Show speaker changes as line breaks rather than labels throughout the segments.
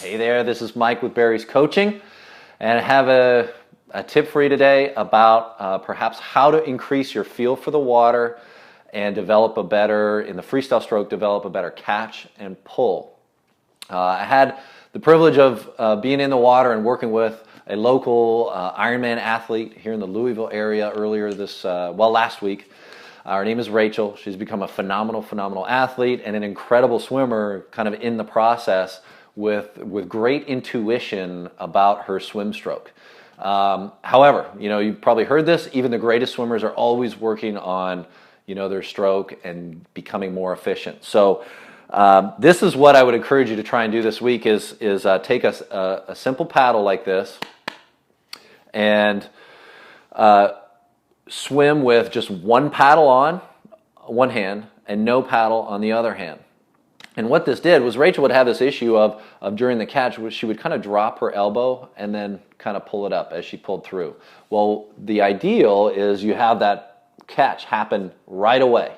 Hey there, this is Mike with Barry's Coaching, and I have a tip for you today about perhaps how to increase your feel for the water and develop a better, in the freestyle stroke, develop a better catch and pull. I had the privilege of being in the water and working with a local Ironman athlete here in the Louisville area earlier last week. Her name is Rachel. She's become a phenomenal athlete and an incredible swimmer kind of in the process with great intuition about her swim stroke. However, you've probably heard this, even the greatest swimmers are always working on, their stroke and becoming more efficient. So this is what I would encourage you to try and do this week is take a simple paddle like this and swim with just one paddle on one hand and no paddle on the other hand. And what this did was Rachel would have this issue of during the catch, where she would kind of drop her elbow and then kind of pull it up as she pulled through. Well, the ideal is you have that catch happen right away.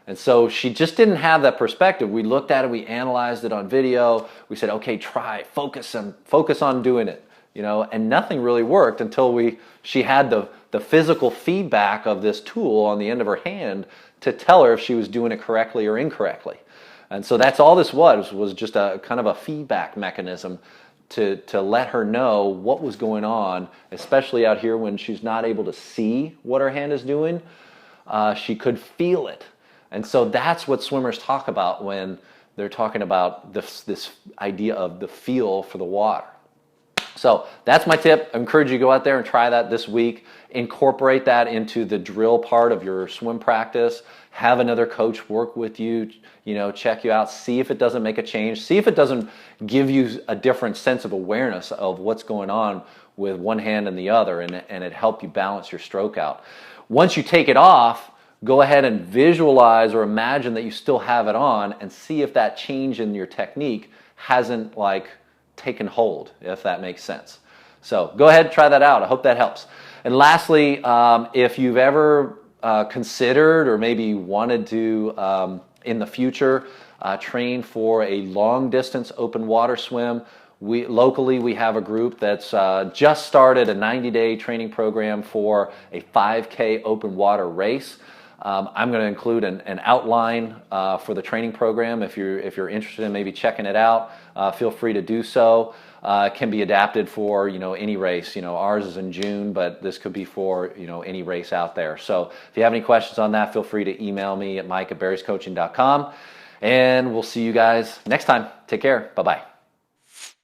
And so she just didn't have that perspective. We looked at it, we analyzed it on video. We said, okay, focus on doing it, and nothing really worked until she had the physical feedback of this tool on the end of her hand to tell her if she was doing it correctly or incorrectly. And so that's all this was just a kind of a feedback mechanism to let her know what was going on, especially out here when she's not able to see what her hand is doing. She could feel it. And so that's what swimmers talk about when they're talking about this idea of the feel for the water. So that's my tip. I encourage you to go out there and try that this week. Incorporate that into the drill part of your swim practice. Have another coach work with you, check you out, see if it doesn't make a change, see if it doesn't give you a different sense of awareness of what's going on with one hand and the other, and it help you balance your stroke out. Once you take it off, go ahead and visualize or imagine that you still have it on and see if that change in your technique hasn't taken hold, if that makes sense. So go ahead and try that out. I hope that helps. And lastly, if you've ever considered or maybe wanted to in the future train for a long distance open water swim, locally we have a group that's just started a 90-day training program for a 5K open water race. I'm going to include an outline for the training program. If you're interested in maybe checking it out, feel free to do so. It can be adapted for any race. Ours is in June, but this could be for any race out there. So if you have any questions on that, feel free to email me at mike@barryscoaching.com, and we'll see you guys next time. Take care. Bye bye.